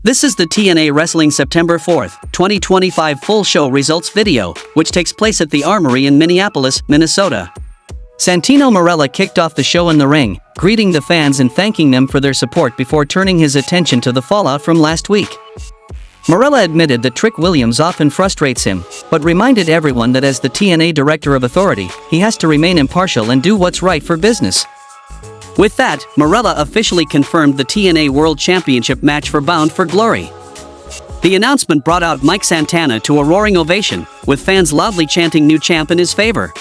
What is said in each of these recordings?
This is the TNA Wrestling September 4th, 2025 full show results video, which takes place at the Armory in Minneapolis, Minnesota. Santino Marella kicked off the show in the ring, greeting the fans and thanking them for their support before turning his attention to the fallout from last week. Marella admitted that Trick Williams often frustrates him, but reminded everyone that as the TNA Director of Authority, he has to remain impartial and do what's right for business. With that, Marella officially confirmed the TNA World Championship match for Bound for Glory. The announcement brought out Mike Santana to a roaring ovation, with fans loudly chanting new champ in his favor.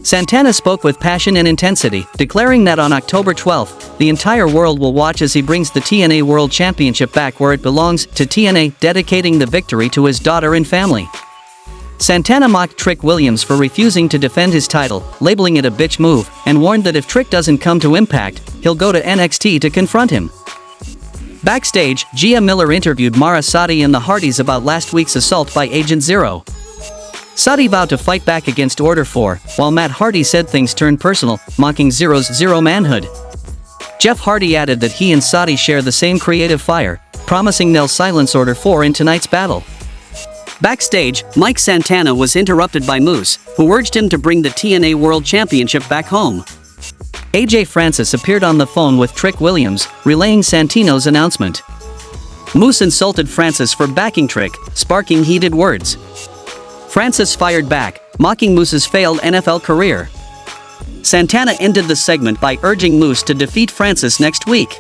Santana spoke with passion and intensity, declaring that on October 12th, the entire world will watch as he brings the TNA World Championship back where it belongs, to TNA, dedicating the victory to his daughter and family. Santana mocked Trick Williams for refusing to defend his title, labeling it a bitch move, and warned that if Trick doesn't come to Impact, he'll go to NXT to confront him. Backstage, Gia Miller interviewed Mara Sadé and the Hardys about last week's assault by Agent Zero. Sade vowed to fight back against Order 4, while Matt Hardy said things turned personal, mocking Zero's zero manhood. Jeff Hardy added that he and Sade share the same creative fire, promising they'll silence Order 4 in tonight's battle. Backstage, Mike Santana was interrupted by Moose, who urged him to bring the TNA World Championship back home. AJ Francis appeared on the phone with Trick Williams, relaying Santino's announcement. Moose insulted Francis for backing Trick, sparking heated words. Francis fired back, mocking Moose's failed NFL career. Santana ended the segment by urging Moose to defeat Francis next week.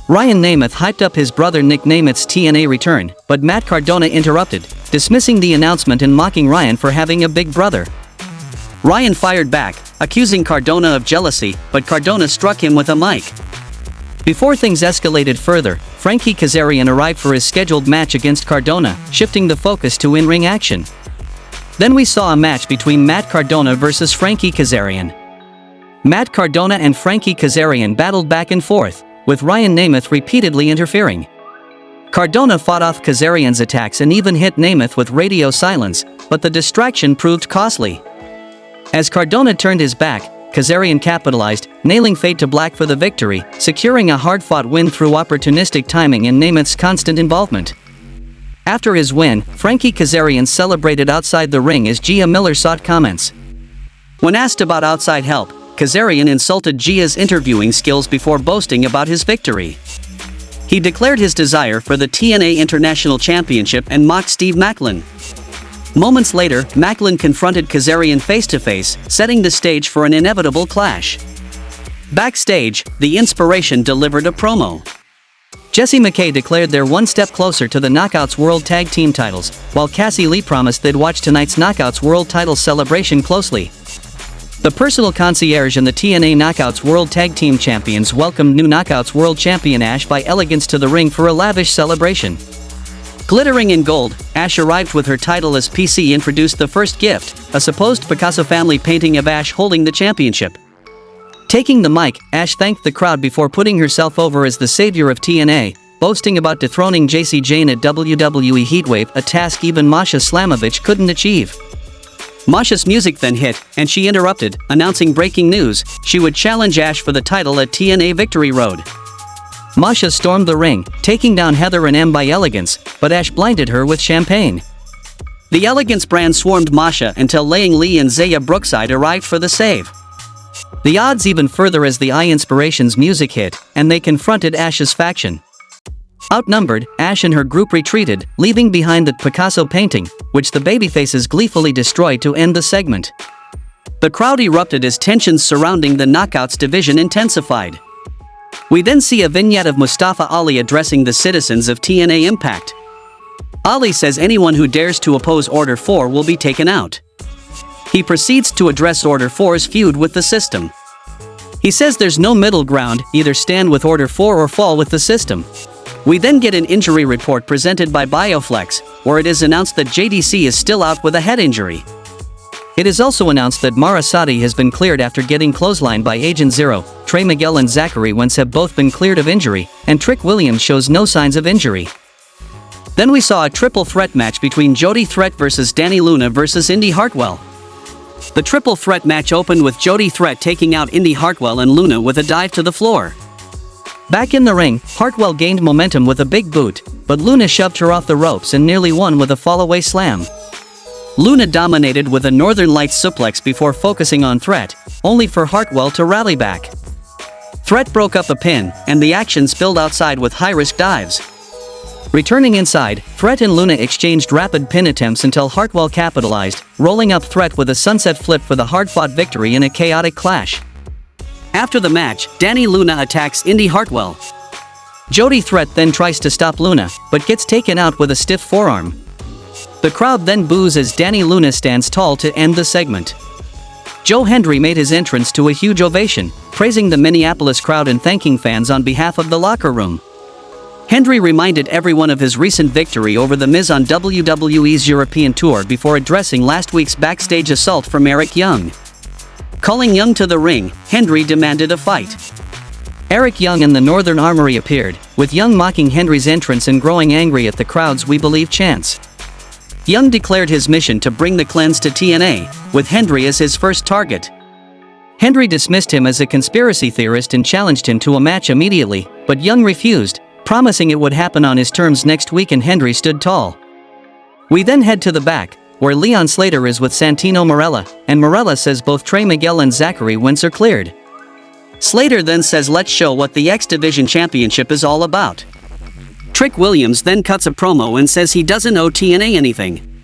Ryan Nemeth hyped up his brother Nick Nemeth's TNA return, but Matt Cardona interrupted, dismissing the announcement and mocking Ryan for having a big brother. Ryan fired back, accusing Cardona of jealousy, but Cardona struck him with a mic. Before things escalated further, Frankie Kazarian arrived for his scheduled match against Cardona, shifting the focus to in-ring action. Then we saw a match between Matt Cardona versus Frankie Kazarian. Matt Cardona and Frankie Kazarian battled back and forth, with Ryan Nemeth repeatedly interfering. Cardona fought off Kazarian's attacks and even hit Nemeth with radio silence, but the distraction proved costly. As Cardona turned his back, Kazarian capitalized, nailing Fade to Black for the victory, securing a hard-fought win through opportunistic timing and Nemeth's constant involvement. After his win, Frankie Kazarian celebrated outside the ring as Gia Miller sought comments. When asked about outside help, Kazarian insulted Gia's interviewing skills before boasting about his victory. He declared his desire for the TNA International Championship and mocked Steve Maclin. Moments later, Maclin confronted Kazarian face-to-face, setting the stage for an inevitable clash. Backstage, The Inspiration delivered a promo. Jessie McKay declared they're one step closer to the Knockouts World Tag Team titles, while Cassie Lee promised they'd watch tonight's Knockouts World title celebration closely. The personal concierge and the TNA Knockouts World Tag Team Champions welcomed new Knockouts World Champion Ash by Elegance to the ring for a lavish celebration. Glittering in gold, Ash arrived with her title as PC and produced the first gift, a supposed Picasso family painting of Ash holding the championship. Taking the mic, Ash thanked the crowd before putting herself over as the savior of TNA, boasting about dethroning Jacy Jayne at WWE Heatwave, a task even Masha Slamovich couldn't achieve. Masha's music then hit, and she interrupted, announcing breaking news: she would challenge Ash for the title at TNA Victory Road. Masha stormed the ring, taking down Heather and M by Elegance, but Ash blinded her with champagne. The Elegance brand swarmed Masha until Laying Lee and Zaya Brookside arrived for the save. The odds even further as the I Inspiration's music hit, and they confronted Ash's faction. Outnumbered, Ash and her group retreated, leaving behind the Picasso painting, which the babyfaces gleefully destroyed to end the segment. The crowd erupted as tensions surrounding the Knockouts division intensified. We then see a vignette of Mustafa Ali addressing the citizens of TNA Impact. Ali says anyone who dares to oppose Order 4 will be taken out. He proceeds to address Order 4's feud with the system. He says there's no middle ground, either stand with Order 4 or fall with the system. We then get an injury report presented by Bioflex, where it is announced that JDC is still out with a head injury. It is also announced that Mara Sadé has been cleared after getting clotheslined by Agent Zero. Trey Miguel and Zachary Wentz have both been cleared of injury, and Trick Williams shows no signs of injury. Then we saw a triple threat match between Jody Threat versus Dani Luna versus Indi Hartwell. The triple threat match opened with Jody Threat taking out Indi Hartwell and Luna with a dive to the floor. Back in the ring, Hartwell gained momentum with a big boot, but Luna shoved her off the ropes and nearly won with a fallaway slam. Luna dominated with a Northern Lights suplex before focusing on Threat, only for Hartwell to rally back. Threat broke up a pin, and the action spilled outside with high-risk dives. Returning inside, Threat and Luna exchanged rapid pin attempts until Hartwell capitalized, rolling up Threat with a sunset flip for the hard-fought victory in a chaotic clash. After the match, Dani Luna attacks Indi Hartwell. Jody Threat then tries to stop Luna, but gets taken out with a stiff forearm. The crowd then boos as Dani Luna stands tall to end the segment. Hendry made his entrance to a huge ovation, praising the Minneapolis crowd and thanking fans on behalf of the locker room. Hendry reminded everyone of his recent victory over The Miz on WWE's European tour before addressing last week's backstage assault from Eric Young. Calling Young to the ring, Hendry demanded a fight. Eric Young and the Northern Armory appeared, with Young mocking Hendry's entrance and growing angry at the crowd's "We Believe" chants. Young declared his mission to bring the cleanse to TNA, with Hendry as his first target. Hendry dismissed him as a conspiracy theorist and challenged him to a match immediately, but Young refused, promising it would happen on his terms next week, and Hendry stood tall. We then head to the back, where Leon Slater is with Santino Marella, and Marella says both Trey Miguel and Zachary Wentz are cleared. Slater then says let's show what the X Division Championship is all about. Trick Williams then cuts a promo and says he doesn't owe TNA anything.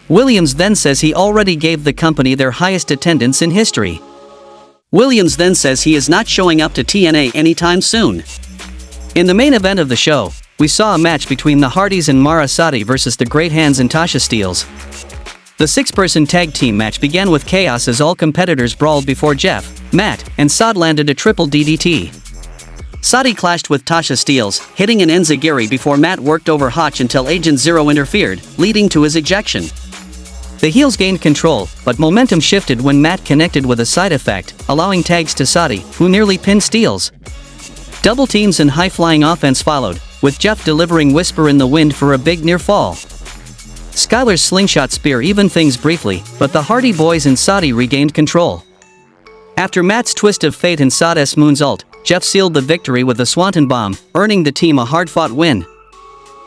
Williams then says he already gave the company their highest attendance in history. Williams then says he is not showing up to TNA anytime soon. In the main event of the show, we saw a match between the Hardys and Mara Sadé versus the Great Hands and Tasha Steelz. The six-person tag team match began with chaos as all competitors brawled before Jeff, Matt, and Sade landed a triple DDT. Sade clashed with Tasha Steelz, hitting an enziguri before Matt worked over Hotch until Agent Zero interfered, leading to his ejection. The heels gained control, but momentum shifted when Matt connected with a side effect, allowing tags to Sade, who nearly pinned Steelz. Double teams and high-flying offense followed, with Jeff delivering Whisper in the Wind for a big near fall. Skylar's slingshot spear evened things briefly, but the Hardy Boys and Sade regained control. After Matt's twist of fate and Sade's moonsault, Jeff sealed the victory with a Swanton bomb, earning the team a hard-fought win.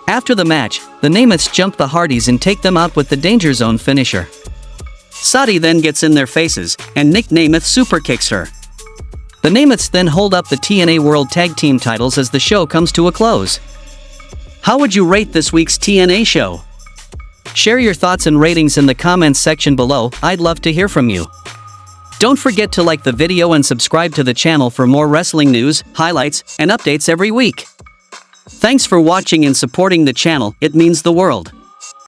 After the match, the Nemeths jump the Hardys and take them out with the Danger Zone finisher. Sade then gets in their faces, and Nick Nemeth superkicks her. The Nemeths then hold up the TNA World Tag Team titles as the show comes to a close. How would you rate this week's TNA show? Share your thoughts and ratings in the comments section below, I'd love to hear from you. Don't forget to like the video and subscribe to the channel for more wrestling news, highlights, and updates every week. Thanks for watching and supporting the channel, it means the world.